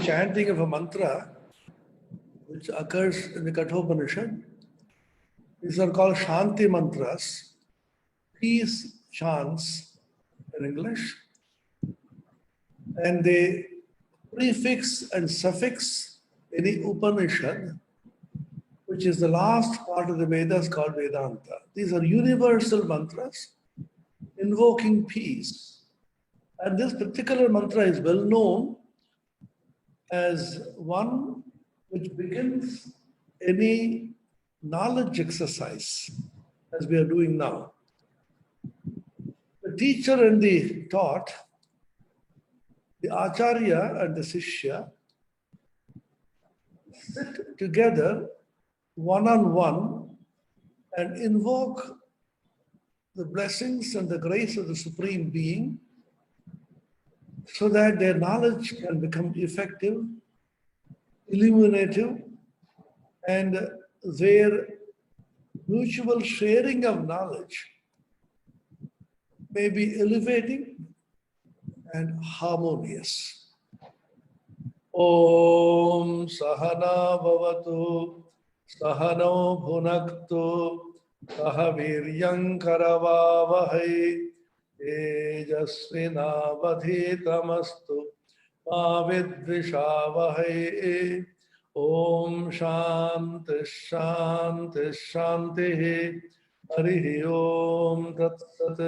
chanting of a mantra which occurs in the Kathopanishad. These are called Shanti mantras, peace chants in English. And they prefix and suffix any Upanishad, which is the last part of the Vedas called Vedanta. These are universal mantras invoking peace. And this particular mantra is well known as one which begins any knowledge exercise, as we are doing now. The teacher and the taught, the Acharya and the Sishya, sit together one-on-one and invoke the blessings and the grace of the Supreme Being so that their knowledge can become effective, illuminative, and their mutual sharing of knowledge may be elevating and harmonious. Om Sahana Bhavatu Sahano Bhunaktu Sahaviryam Karavavahai Tejasvinavadhitamastu Ma Vidvishavahai. Om Shanti Shanti Shanti Harihi Om Tat Sat.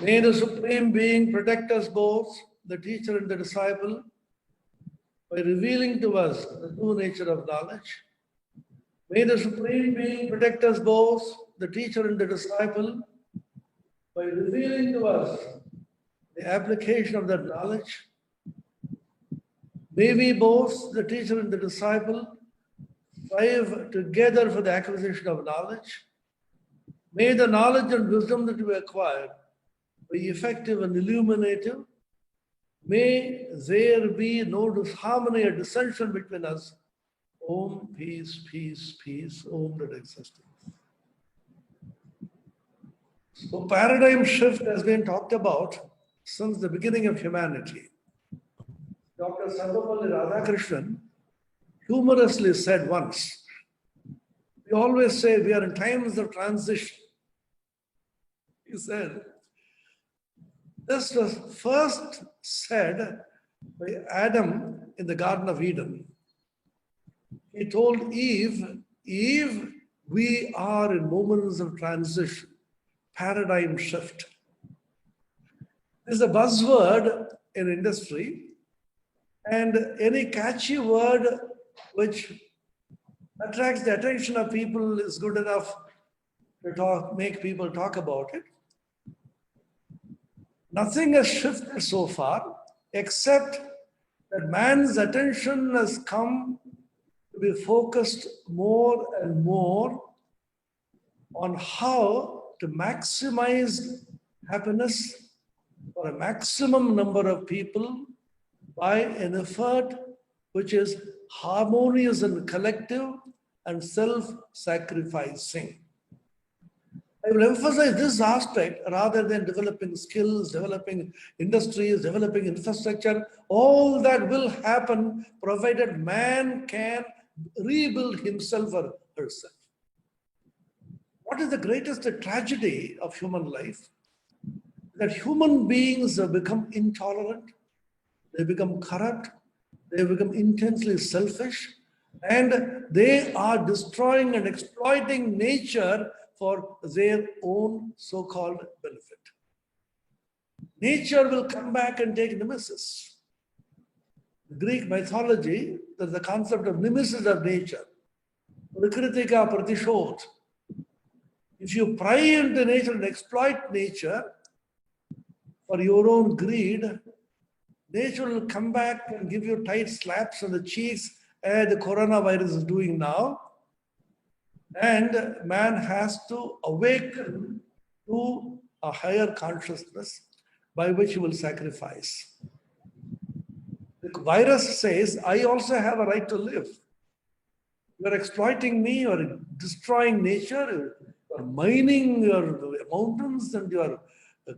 May the Supreme Being protect us both, the teacher and the disciple, by revealing to us the true nature of knowledge. May the Supreme Being protect us both, the teacher and the disciple, by revealing to us the application of that knowledge. May we both, the teacher and the disciple, strive together for the acquisition of knowledge. May the knowledge and wisdom that we acquire be effective and illuminative. May there be no disharmony or dissension between us. Om, peace, peace, peace. Om, that existence. So paradigm shift has been talked about since the beginning of humanity. Dr. Sarvapalli Radhakrishnan humorously said once, we always say we are in times of transition. He said, this was first said by Adam in the Garden of Eden. He told Eve, Eve, we are in moments of transition, paradigm shift. This is a buzzword in industry, and any catchy word which attracts the attention of people is good enough to make people talk about it. Nothing has shifted so far, except that man's attention has come to be focused more and more on how to maximize happiness for a maximum number of people by an effort which is harmonious and collective and self-sacrificing. I will emphasize this aspect rather than developing skills, developing industries, developing infrastructure. All that will happen provided man can rebuild himself or herself. What is the greatest tragedy of human life? That human beings have become intolerant, they become corrupt, they become intensely selfish, and they are destroying and exploiting nature for their own so-called benefit. Nature will come back and take nemesis. In Greek mythology, there's the concept of nemesis of nature. Prakritika pratishodh. If you pry into nature and exploit nature for your own greed, nature will come back and give you tight slaps on the cheeks as the coronavirus is doing now. And man has to awaken to a higher consciousness by which he will sacrifice. The virus says, I also have a right to live. You are exploiting me, you are destroying nature, you are mining your mountains and you are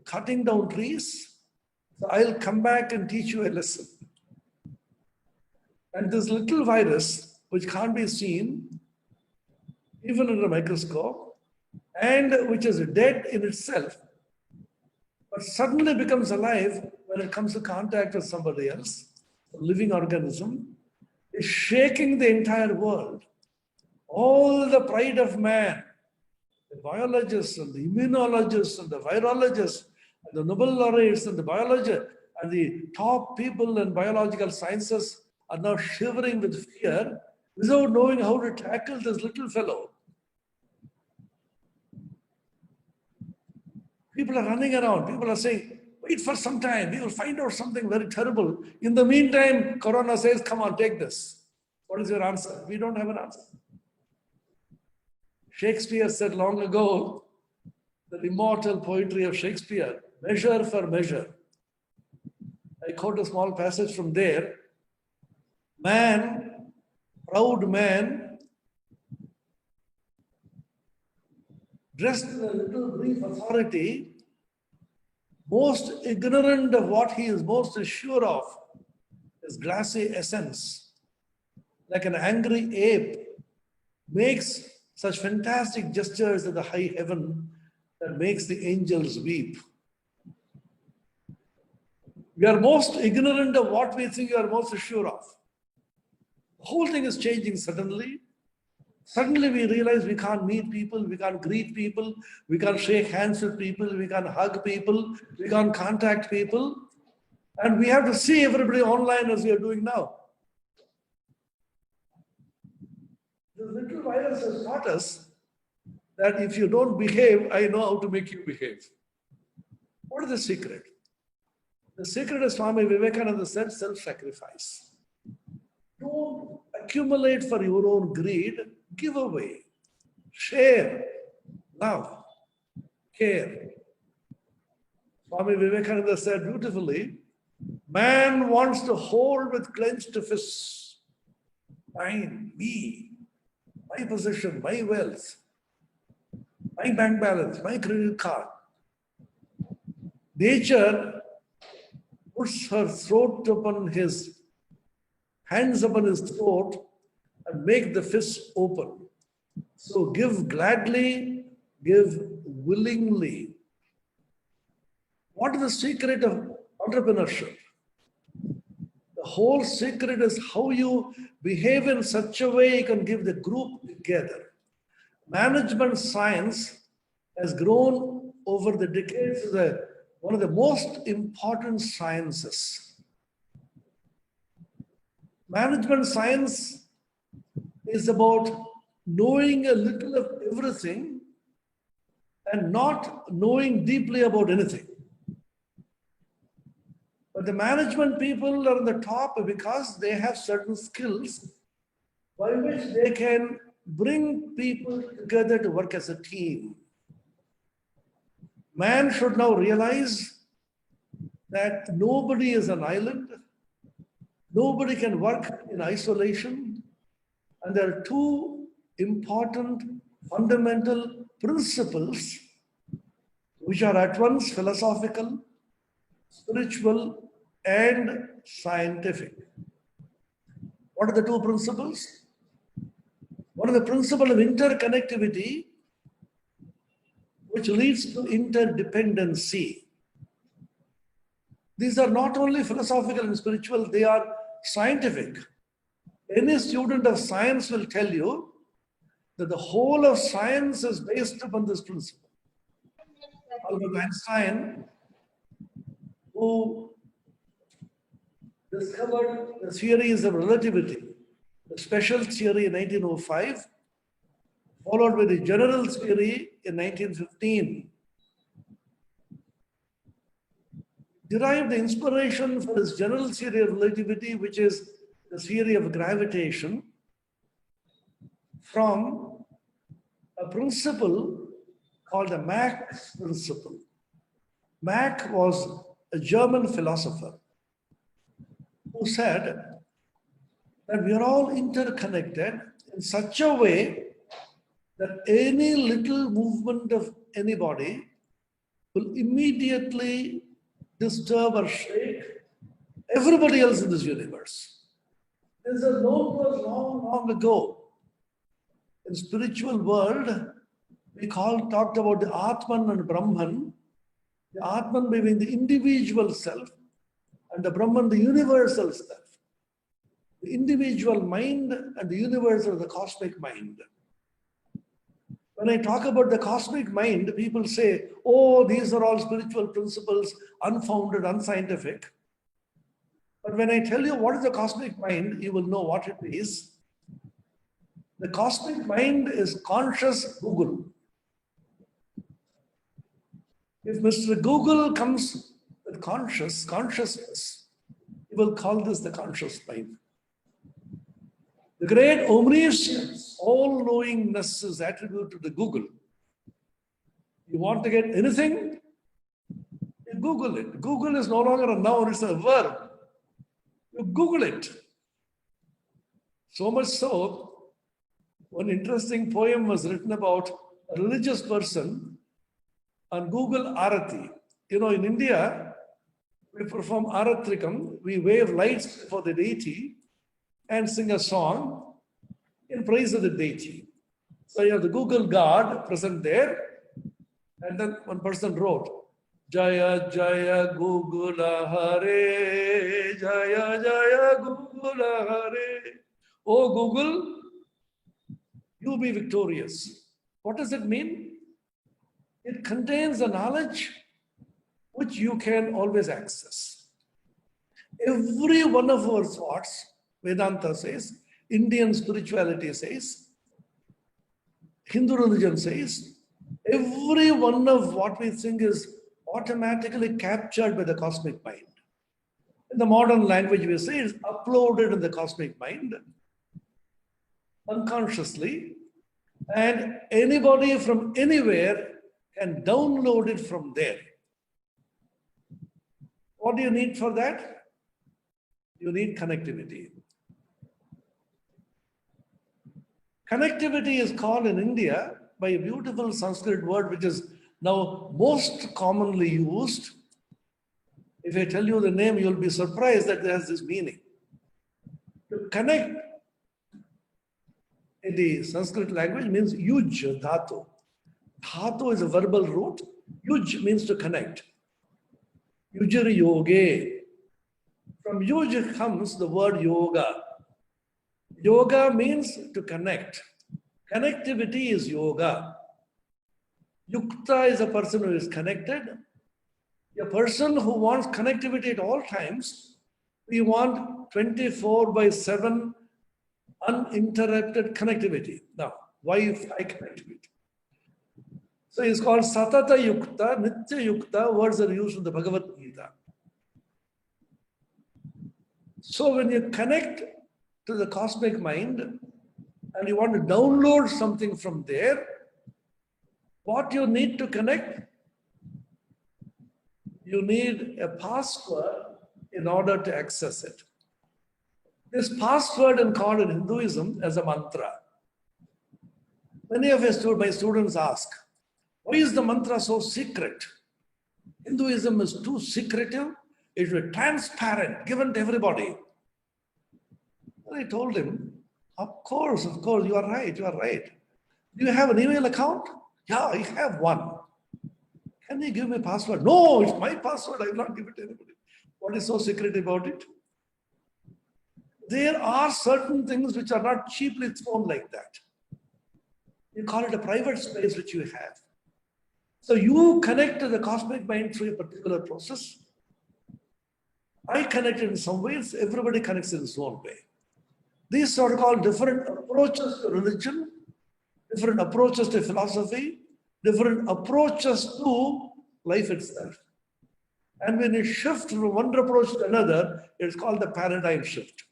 cutting down trees. So I'll come back and teach you a lesson. And this little virus, which can't be seen even under a microscope, and which is dead in itself, but suddenly becomes alive when it comes to contact with somebody else, a living organism, is shaking the entire world. All the pride of man, the biologists and the immunologists and the virologists and the Nobel laureates and the biologists and the top people in biological sciences are now shivering with fear without knowing how to tackle this little fellow. People are running around. People are saying, wait for some time. We will find out something very terrible. In the meantime, Corona says, come on, take this. What is your answer? We don't have an answer. Shakespeare said long ago, the immortal poetry of Shakespeare, measure for measure. I quote a small passage from there. Man, proud man, dressed in a little brief authority, most ignorant of what he is most sure of, his glassy essence, like an angry ape, makes such fantastic gestures at the high heaven that makes the angels weep. We are most ignorant of what we think we are most sure of. The whole thing is changing suddenly. Suddenly we realize we can't meet people, we can't greet people, we can't shake hands with people, we can't hug people, we can't contact people. And we have to see everybody online as we are doing now. The little virus has taught us that if you don't behave, I know how to make you behave. What is the secret? The secret is, Swami Vivekananda said, self-sacrifice. Don't accumulate for your own greed, give away, share, love, care. Swami Vivekananda said beautifully, man wants to hold with clenched fists, mine, me, my possession, my wealth, my bank balance, my credit card. Nature puts her throat upon his, hands upon his throat and make the fists open. So give gladly, give willingly. What is the secret of entrepreneurship? The whole secret is how you behave in such a way you can give the group together. Management science has grown over the decades as one of the most important sciences. Management science is about knowing a little of everything and not knowing deeply about anything. But the management people are on the top because they have certain skills by which they can bring people together to work as a team. Man should now realize that nobody is an island. Nobody can work in isolation. And there are two important fundamental principles which are at once philosophical, spiritual, and scientific. What are the two principles? One is the principle of interconnectivity, which leads to interdependency. These are not only philosophical and spiritual, they are scientific. Any student of science will tell you that the whole of science is based upon this principle. Albert Einstein, who discovered the theories of relativity, the special theory in 1905, followed by the general theory in 1915, derived the inspiration for his general theory of relativity, which is the theory of gravitation, from a principle called the Mach's principle. Mach was a German philosopher who said that we are all interconnected in such a way that any little movement of anybody will immediately disturb or shake everybody else in this universe. This is known to us long, long ago. In spiritual world, we talked about the Atman and Brahman. The Atman being the individual self, and the Brahman, the universal self. The individual mind and the universal, the cosmic mind. When I talk about the cosmic mind, people say, oh, these are all spiritual principles, unfounded, unscientific. But when I tell you what is the cosmic mind, you will know what it is. The cosmic mind is conscious Google. If Mr. Google comes with consciousness, he will call this the conscious mind. The great omniscience, all-knowingness is attributed to Google. You want to get anything? You Google it. Google is no longer a noun, it's a verb. You Google it. So much so, one interesting poem was written about a religious person on Google Arati. You know, in India, we perform Aratrikam, we wave lights for the deity and sing a song in praise of the deity. So you have the Google God present there, and then one person wrote, Jaya Jaya Google Hare, Jaya Jaya Google Hare. Oh Google, you be victorious. What does it mean? It contains a knowledge which you can always access. Every one of our thoughts, Vedanta says, Indian spirituality says, Hindu religion says, every one of what we think is automatically captured by the cosmic mind. In the modern language, we say it's uploaded in the cosmic mind unconsciously, and anybody from anywhere can download it from there. What do you need for that? You need connectivity. Connectivity is called in India by a beautiful Sanskrit word which is now most commonly used. If I tell you the name, you'll be surprised that it has this meaning. To connect in the Sanskrit language means yuj, dhatu. Dhatu is a verbal root. Yuj means to connect. Yujir yoge. From yuj comes the word yoga. Yoga means to connect. Connectivity is yoga. Yukta is a person who is connected. A person who wants connectivity at all times, we want 24/7 uninterrupted connectivity. Now, Wi-Fi connectivity. So it's called Satata Yukta, Nitya Yukta, words are used in the Bhagavad Gita. So when you connect to the cosmic mind and you want to download something from there, what you need to connect? You need a password in order to access it. This password is called in Hinduism as a mantra. Many of my students ask, why is the mantra so secret? Hinduism is too secretive. It should be transparent, given to everybody. And I told him, of course, you are right, you are right. Do you have an email account? Yeah, I have one. Can you give me a password? No, it's my password. I will not give it to anybody. What is so secret about it? There are certain things which are not cheaply thrown like that. You call it a private space which you have. So you connect to the cosmic mind through a particular process. I connect in some ways, everybody connects in his own way. These are called different approaches to religion, different approaches to philosophy, different approaches to life itself. And when you shift from one approach to another, it's called the paradigm shift.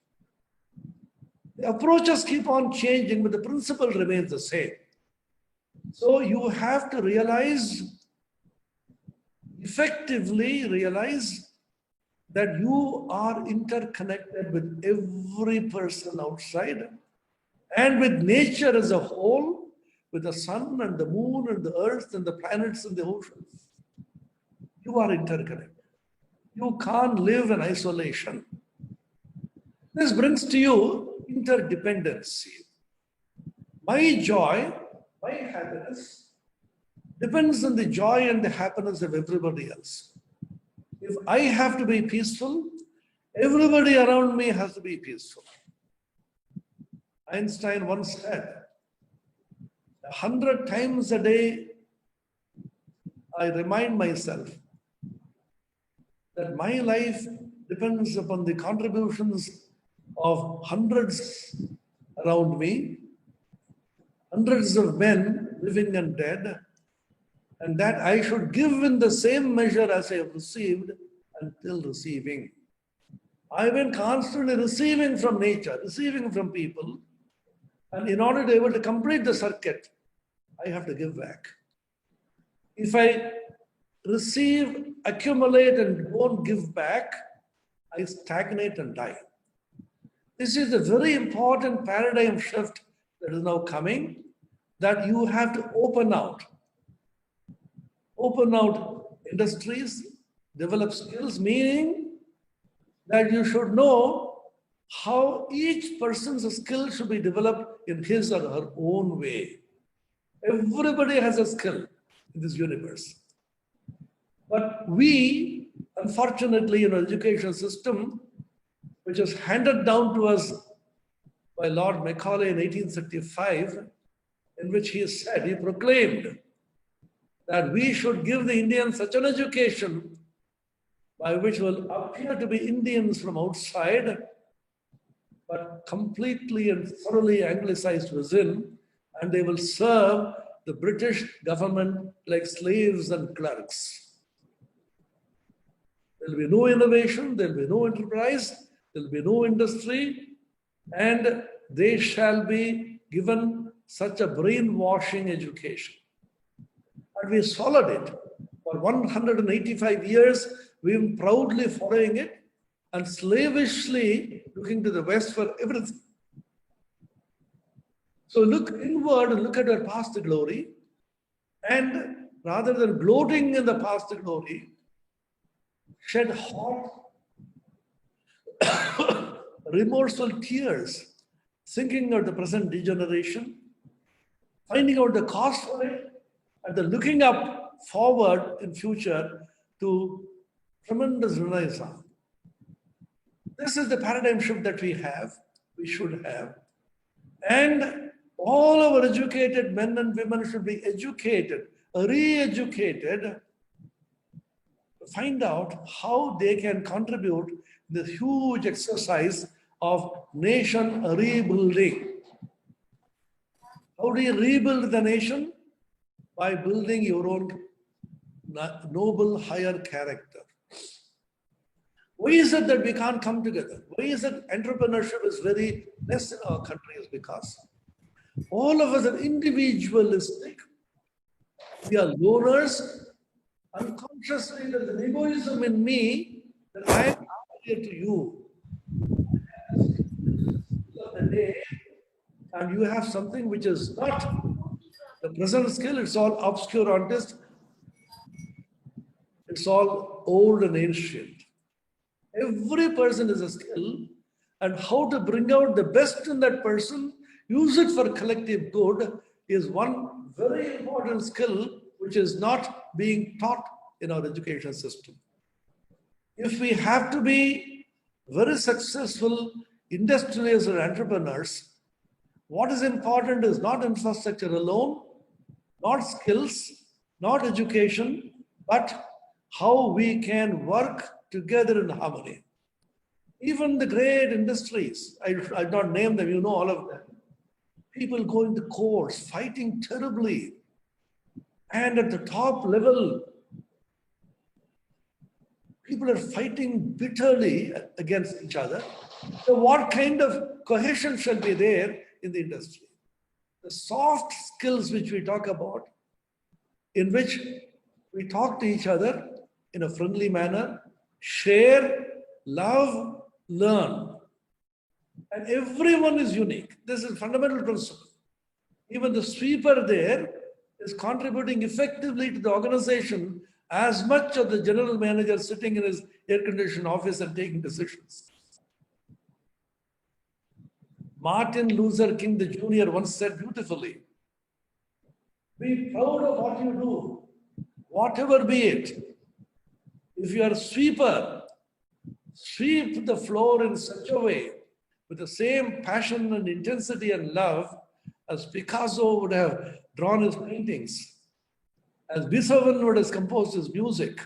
The approaches keep on changing, but the principle remains the same. So you have to effectively realize that you are interconnected with every person outside and with nature as a whole, with the sun and the moon and the earth and the planets and the oceans. You are interconnected. You can't live in isolation. This brings to you interdependency. My joy, my happiness depends on the joy and the happiness of everybody else. If I have to be peaceful, everybody around me has to be peaceful. Einstein once said, 100 times a day, I remind myself that my life depends upon the contributions of hundreds around me, hundreds of men living and dead, and that I should give in the same measure as I have received until receiving. I've been constantly receiving from nature, receiving from people, and in order to be able to complete the circuit, I have to give back. If I receive, accumulate, and won't give back, I stagnate and die. This is a very important paradigm shift that is now coming, that you have to open out industries, develop skills, meaning that you should know how each person's skill should be developed in his or her own way. Everybody has a skill in this universe. But we, unfortunately, in our education system, which was handed down to us by Lord Macaulay in 1865, in which he said, he proclaimed that we should give the Indians such an education by which will appear to be Indians from outside, but completely and thoroughly anglicized within, and they will serve the British government like slaves and clerks. There will be no innovation, there will be no enterprise, there will be no industry, and they shall be given such a brainwashing education. And we followed it. For 185 years, we've been proudly following it and slavishly looking to the West for everything. So look inward and look at our past glory, and rather than gloating in the past glory, shed hot, remorseful tears, thinking of the present degeneration, finding out the cause for it, and then looking up forward in future to tremendous renaissance. This is the paradigm shift that we should have. And all our educated men and women should be educated, re-educated, to find out how they can contribute to this huge exercise of nation rebuilding. How do you rebuild the nation? By building your own noble higher character. Why is it that we can't come together? Why is it entrepreneurship is very less in our country? Is because all of us are individualistic. We are loners. Unconsciously, there's an egoism in me that I am here to you. And you have something which is not the present skill, it's all obscurantist. It's all old and ancient. Every person is a skill, and how to bring out the best in that person, use it for collective good, is one very important skill which is not being taught in our education system. If we have to be very successful industrialists or entrepreneurs, what is important is not infrastructure alone, not skills, not education, but how we can work together in harmony. Even the great industries, I'll not name them, you know all of them. People going to courts, fighting terribly. And at the top level, people are fighting bitterly against each other. So what kind of cohesion shall be there in the industry? The soft skills which we talk about, in which we talk to each other in a friendly manner, share, love, learn. And everyone is unique. This is a fundamental principle. Even the sweeper there is contributing effectively to the organization as much as the general manager sitting in his air-conditioned office and taking decisions. Martin Luther King the Jr. once said beautifully, be proud of what you do, whatever be it. If you are a sweeper, sweep the floor in such a way with the same passion and intensity and love as Picasso would have drawn his paintings, as Beethoven would have composed his music,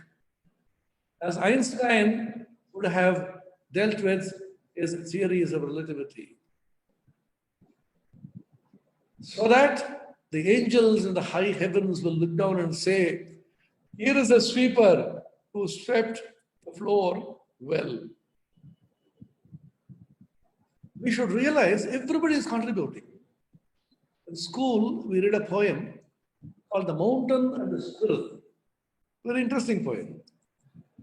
as Einstein would have dealt with his theories of relativity. So that the angels in the high heavens will look down and say, here is a sweeper who swept the floor well. We should realize everybody is contributing. In school, we read a poem called The Mountain and the Squirrel. Very interesting poem.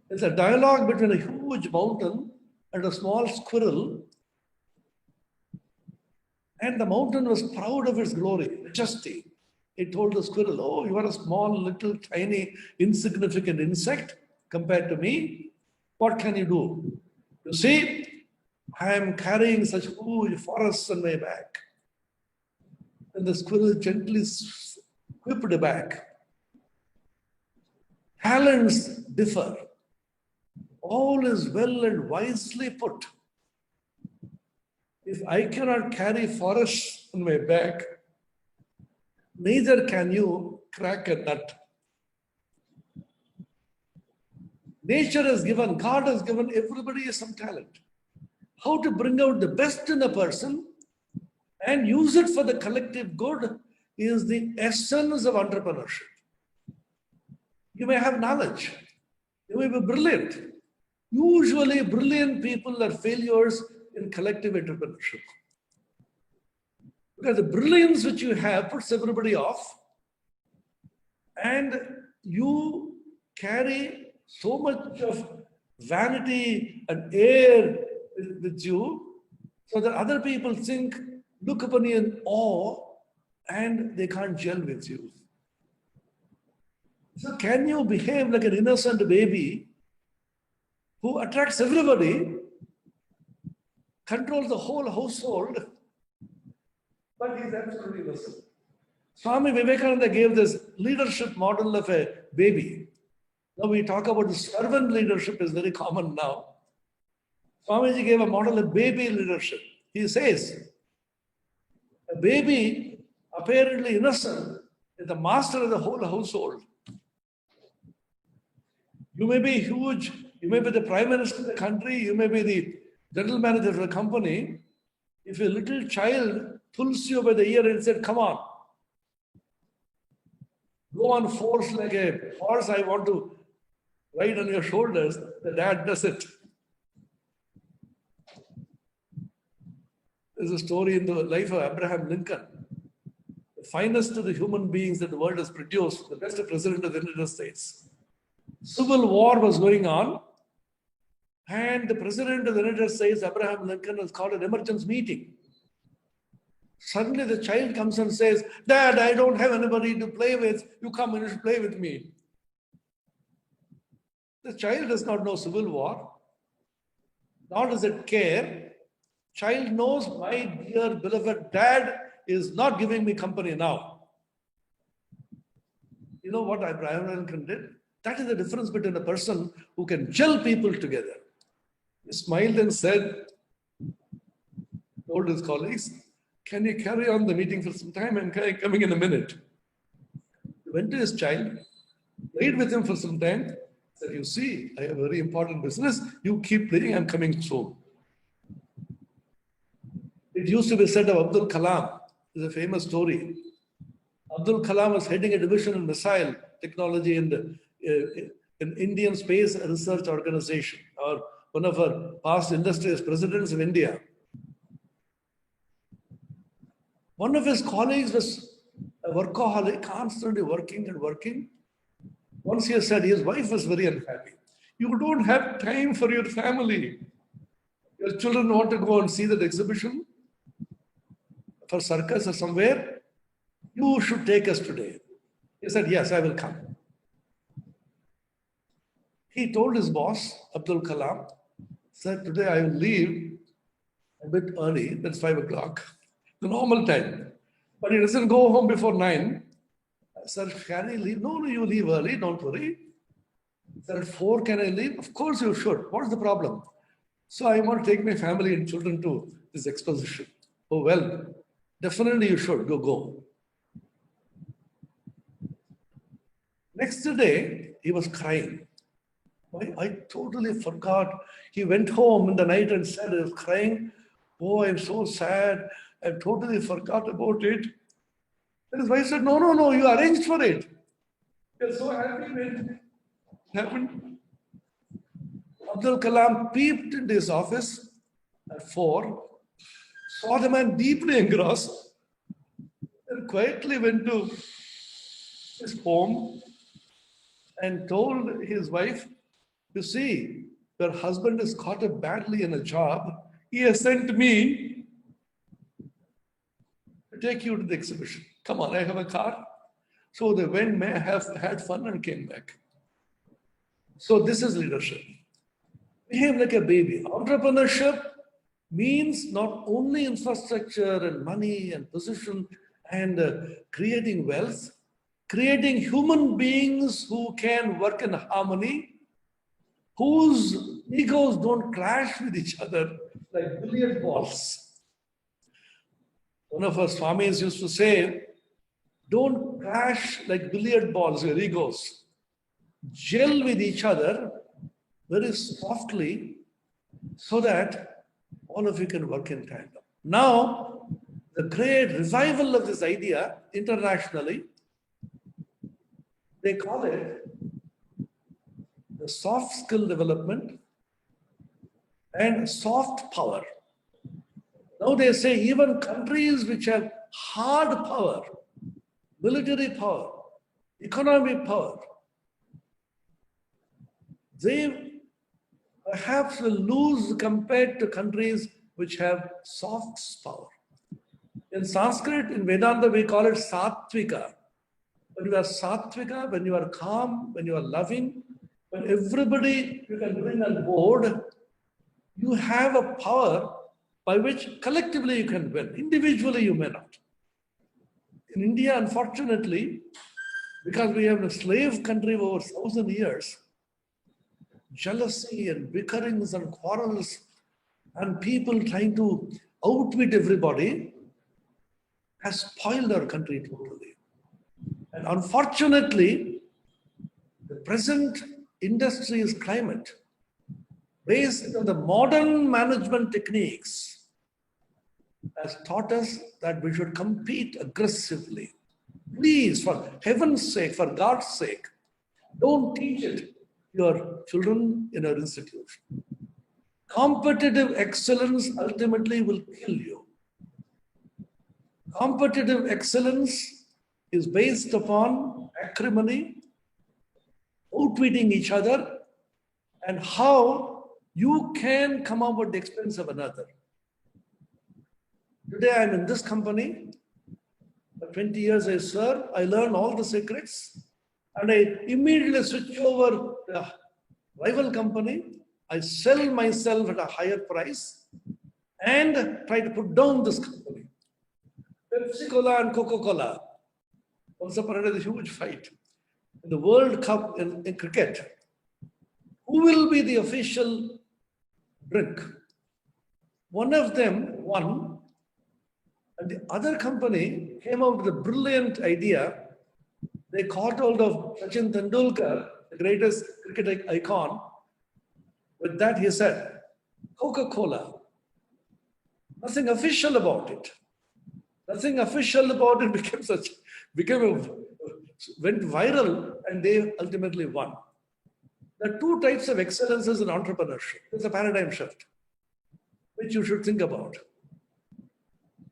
It's a dialogue between a huge mountain and a small squirrel. And the mountain was proud of its glory, majesty. It told the squirrel, oh, you are a small, little, tiny, insignificant insect compared to me. What can you do? You see, I am carrying such huge forests on my back. And the squirrel gently quipped back. Talents differ. All is well and wisely put. If I cannot carry forests on my back, neither can you crack a nut. Nature has given, God has given everybody some talent. How to bring out the best in a person and use it for the collective good is the essence of entrepreneurship. You may have knowledge. You may be brilliant. Usually, brilliant people are failures in collective entrepreneurship. Because the brilliance which you have puts everybody off, and you carry so much of vanity and air with you, so that other people think, look upon you in awe, and they can't gel with you. So can you behave like an innocent baby who attracts everybody, controls the whole household, but he's absolutely innocent? Swami Vivekananda gave this leadership model of a baby. Now we talk about the servant leadership is very common now. Swamiji gave a model of baby leadership. He says, a baby, apparently innocent, is the master of the whole household. You may be huge, you may be the prime minister of the country, you may be the general manager of a company. If a little child pulls you by the ear and said, come on, go on force like a horse, I want to ride on your shoulders, the dad does it. There's a story in the life of Abraham Lincoln, the finest of the human beings that the world has produced, the best president of the United States. Civil war was going on, and the president of the United States, Abraham Lincoln, has called an emergency meeting. Suddenly the child comes and says, Dad, I don't have anybody to play with. You come and you should play with me. The child does not know civil war, nor does it care. Child knows, my dear beloved dad is not giving me company now. You know what Abraham Lincoln did? That is the difference between a person who can gel people together. He smiled and said, told his colleagues, can you carry on the meeting for some time? I'm coming in a minute. He went to his child, played with him for some time, said, you see, I have a very important business. You keep playing, I'm coming soon. It used to be said of Abdul Kalam. There's a famous story. Abdul Kalam was heading a division in missile technology in the Indian Space Research Organization, or one of our past illustrious presidents of India. One of his colleagues was a workaholic, constantly working and working. Once he said his wife was very unhappy. You don't have time for your family. Your children want to go and see that exhibition for circus or somewhere. You should take us today. He said, yes, I will come. He told his boss, Abdul Kalam, said, today I will leave a bit early, that's 5 o'clock, the normal time. But he doesn't go home before 9. Sir, can I leave? No, you leave early, don't worry. Sir, at 4, can I leave? Of course you should. What's the problem? So I want to take my family and children to this exposition. Oh, well, definitely you should. Go. Next day, he was crying. I totally forgot. He went home in the night and said, he was crying. Oh, I'm so sad. I totally forgot about it. And his wife said, no, you arranged for it. You're so happy when it happened. Abdul Kalam peeped into his office at 4, saw the man deeply engrossed, and quietly went to his home and told his wife, you see, your husband is caught up badly in a job. He has sent me to take you to the exhibition. Come on, I have a car. So they went, had fun and came back. So this is leadership. Behave like a baby. Entrepreneurship means not only infrastructure and money and position and creating wealth, creating human beings who can work in harmony, whose egos don't clash with each other like billiard balls. One of our Swamis used to say, don't clash like billiard balls, your egos. Gel with each other very softly so that all of you can work in tandem. Now, the great revival of this idea internationally, they call it the soft skill development and soft power. Now they say even countries which have hard power, military power, economic power, they perhaps will lose compared to countries which have soft power. In Sanskrit, in Vedanta, we call it sattvika. When you are sattvika, when you are calm, when you are loving, when everybody you can bring on board, you have a power by which collectively you can win. Individually, you may not. In India, unfortunately, because we have a slave country over 1,000 years, jealousy and bickerings and quarrels and people trying to outwit everybody has spoiled our country totally. And unfortunately, the present industry's climate, based on the modern management techniques, has taught us that we should compete aggressively. Please, for heaven's sake, for God's sake, don't teach it to your children in our institution. Competitive excellence ultimately will kill you. Competitive excellence is based upon acrimony, outwitting each other, and how you can come up at the expense of another. Today I'm in this company. For 20 years I serve. I learn all the secrets, and I immediately switch over to the rival company. I sell myself at a higher price and try to put down this company. Pepsi-Cola and Coca-Cola. Once upon a time, a huge fight. In the World Cup in cricket, who will be the official drink? One of them won, and the other company came out with a brilliant idea. They caught hold of Sachin Tendulkar, the greatest cricket icon. With that, he said, Coca-Cola. Nothing official about it. Nothing official about it went viral, and they ultimately won. There are two types of excellences in entrepreneurship. There's a paradigm shift, which you should think about.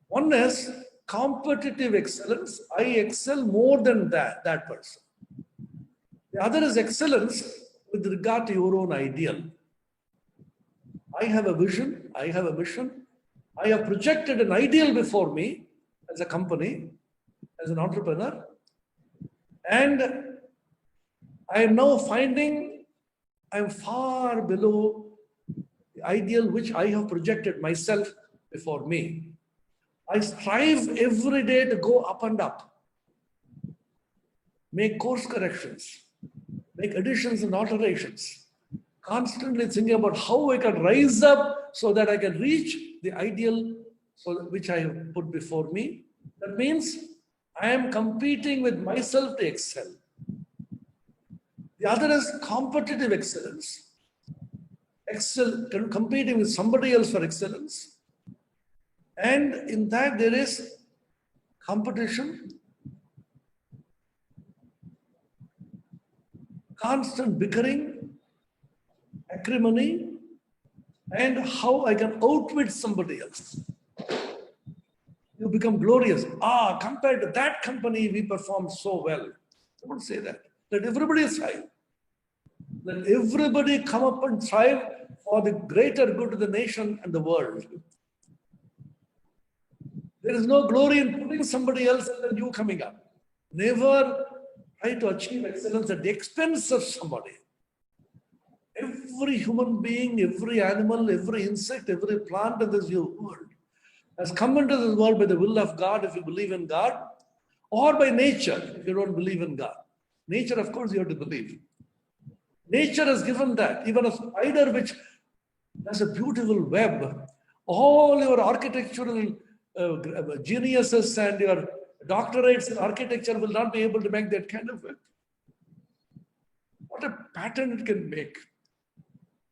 One is competitive excellence. I excel more than that person. The other is excellence with regard to your own ideal. I have a vision, I have a mission, I have projected an ideal before me as a company, as an entrepreneur, and I am now finding I am far below the ideal which I have projected myself before me. I strive every day to go up and up, make course corrections, make additions and alterations, constantly thinking about how I can rise up so that I can reach the ideal which I have put before me. That means I am competing with myself to excel. The other is competitive excellence. Competing with somebody else for excellence. And in that there is competition, constant bickering, acrimony, and how I can outwit somebody else. You become glorious. Compared to that company, we perform so well. Don't say that. Let everybody thrive. Let everybody come up and thrive for the greater good of the nation and the world. There is no glory in putting somebody else and then you coming up. Never try to achieve excellence at the expense of somebody. Every human being, every animal, every insect, every plant in this world has come into this world by the will of God, if you believe in God, or by nature, if you don't believe in God. Nature, of course, you have to believe. Nature has given that. Even a spider which has a beautiful web, all your architectural geniuses and your doctorates in architecture will not be able to make that kind of web. What a pattern it can make.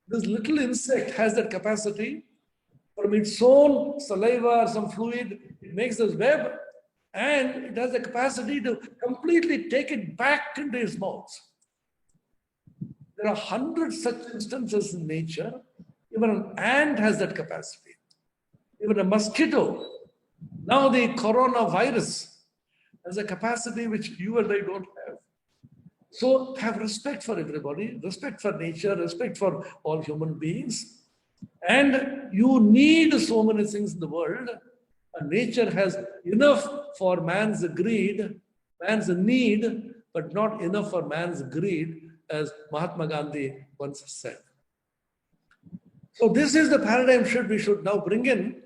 This little insect has that capacity. From its own saliva or some fluid, it makes this web, and it has the capacity to completely take it back into its mouth. There are hundreds such instances in nature. Even an ant has that capacity. Even a mosquito. Now the coronavirus has a capacity which you and I don't have. So have respect for everybody, respect for nature, respect for all human beings. And you need so many things in the world. And nature has enough for man's greed, man's need, but not enough for man's greed, as Mahatma Gandhi once said. So this is the paradigm shift we should now bring in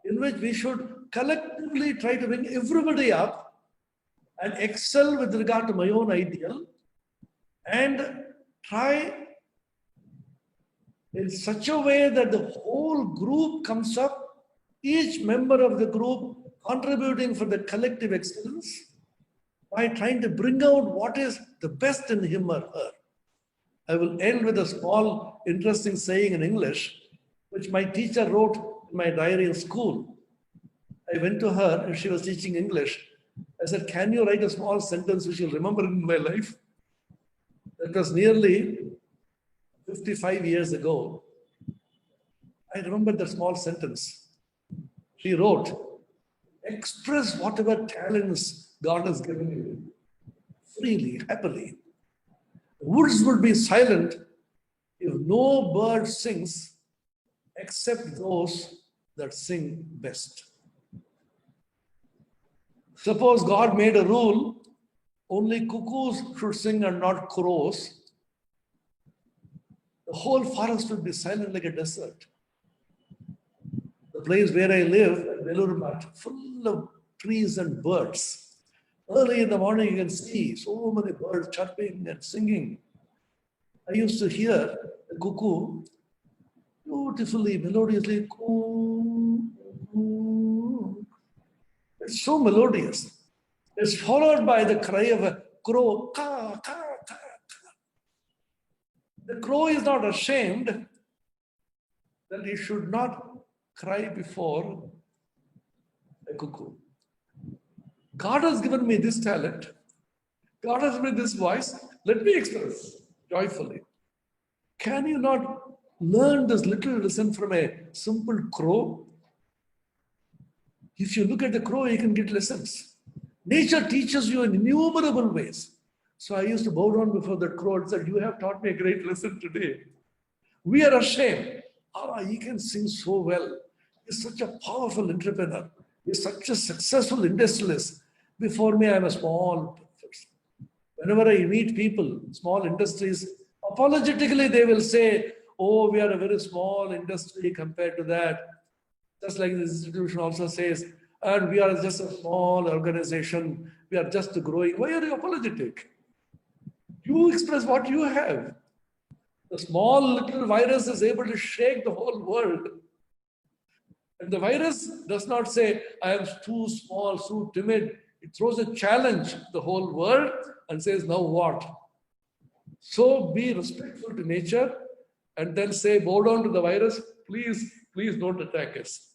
which we should collectively try to bring everybody up and excel with regard to my own ideal, and try in such a way that the whole group comes up, each member of the group contributing for the collective excellence by trying to bring out what is the best in him or her. I will end with a small interesting saying in English, which my teacher wrote in my diary in school. I went to her and she was teaching English. I said, can you write a small sentence which you'll remember in my life? That was nearly 55 years ago. I remember the small sentence. She wrote, express whatever talents God has given you freely, happily. The woods would be silent if no bird sings except those that sing best. Suppose God made a rule, only cuckoos should sing and not crows. The whole forest would be silent like a desert. The place where I live, Belur, full of trees and birds. Early in the morning, you can see so many birds chirping and singing. I used to hear the cuckoo beautifully, melodiously, coo, coo. It's so melodious. It's followed by the cry of a crow, ka, ka, ka, ka. The crow is not ashamed that he should not cry before a cuckoo. God has given me this talent. God has given me this voice. Let me express joyfully. Can you not learn this little lesson from a simple crow? If you look at the crow, you can get lessons. Nature teaches you in innumerable ways. So I used to bow down before that crow and said, you have taught me a great lesson today. We are ashamed. He can sing so well. He's such a powerful entrepreneur. He's such a successful industrialist. Before me, I'm a small person. Whenever I meet people, small industries, apologetically they will say, oh, we are a very small industry compared to that. Just like this institution also says, and we are just a small organization, we are just growing. Why are you apologetic? You express what you have. The small little virus is able to shake the whole world. And the virus does not say, I am too small, too timid. It throws a challenge to the whole world and says, now what? So be respectful to nature and then say, bow down to the virus, please, please don't attack us.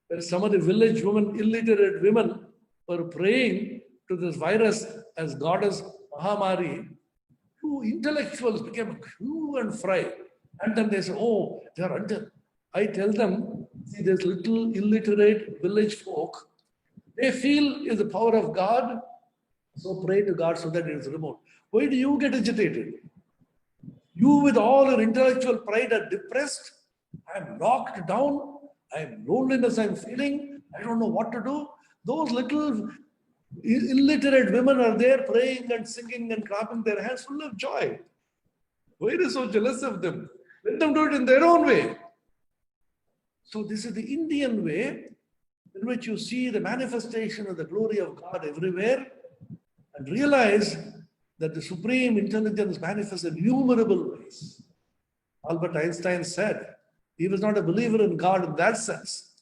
There is some of the village women, illiterate women, were praying to this virus as goddess Mahamari. Two intellectuals became hue and fry. And then they say, oh, they are under. I tell them, see, there's little illiterate village folk. They feel is the power of God. So pray to God so that it is removed. Why do you get agitated? You with all your intellectual pride are depressed. I'm locked down. I'm loneliness I'm feeling. I don't know what to do. Those little illiterate women are there praying and singing and clapping their hands full of joy. Why are you so jealous of them? Let them do it in their own way. So this is the Indian way in which you see the manifestation of the glory of God everywhere and realize that the supreme intelligence manifests in innumerable ways. Albert Einstein said he was not a believer in God in that sense.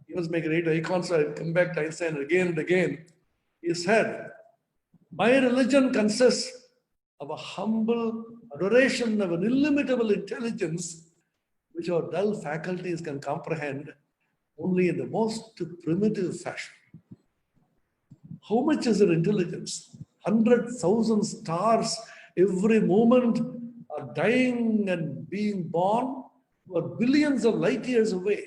He was my great icon, so I come back to Einstein again and again. He said, my religion consists of a humble adoration of an illimitable intelligence which our dull faculties can comprehend only in the most primitive fashion. How much is their intelligence? 100,000 stars every moment are dying and being born, who are billions of light years away.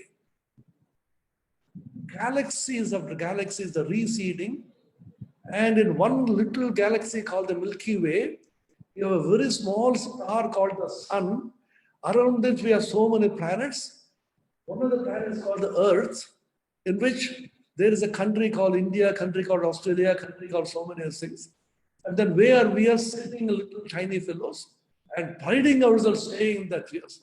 Galaxies after galaxies are receding, and in one little galaxy called the Milky Way, you have a very small star called the Sun, around which we have so many planets. One of the planets is called the Earth, in which there is a country called India, a country called Australia, a country called so many things. And then where we are sitting little tiny fellows and priding ourselves saying that we are so.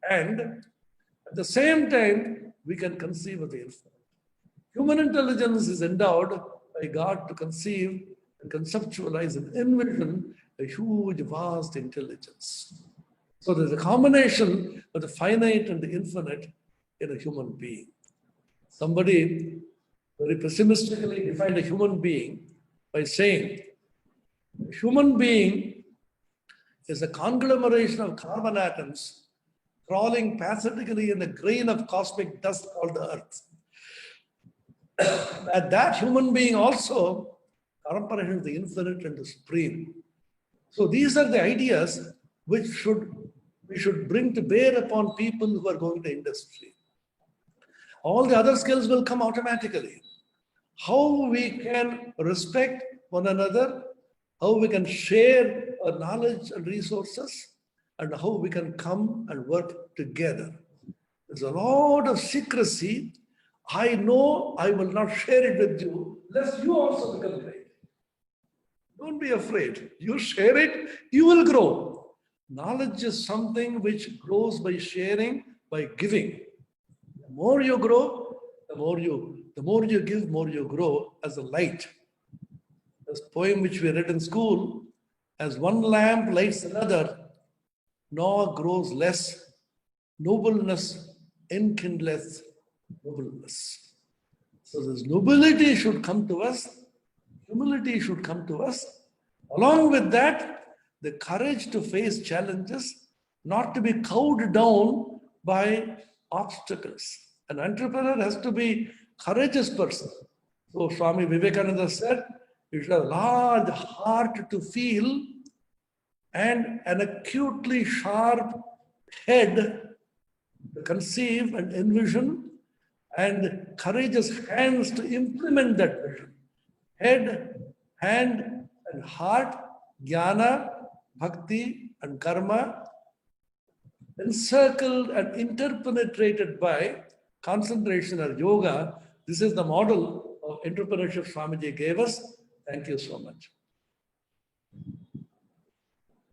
And at the same time, we can conceive of the infinite. Human intelligence is endowed by God to conceive and conceptualize and envision a huge, vast intelligence. So there's a combination of the finite and the infinite in a human being. Somebody very pessimistically defined a human being by saying, a human being is a conglomeration of carbon atoms crawling pathetically in a grain of cosmic dust called the Earth. That human being also comprehends the infinite and the supreme. So these are the ideas which we should bring to bear upon people who are going to industry. All the other skills will come automatically. How we can respect one another, how we can share our knowledge and resources, and how we can come and work together. There's a lot of secrecy. I know I will not share it with you, lest you also become great. Don't be afraid. You share it, you will grow. Knowledge is something which grows by sharing, by giving. The more you grow, the more you give, more you grow as a light. This poem which we read in school, as one lamp lights another, nor grows less, nobleness enkindleth nobleness. So this nobility should come to us, humility should come to us. Along with that, the courage to face challenges, not to be cowed down by obstacles. An entrepreneur has to be a courageous person. So Swami Vivekananda said, you should have a large heart to feel and an acutely sharp head to conceive and envision, and courageous hands to implement that vision. Head, hand, and heart, jnana, bhakti, and karma, encircled and interpenetrated by concentration or yoga. This is the model of entrepreneurship Swamiji gave us. Thank you so much.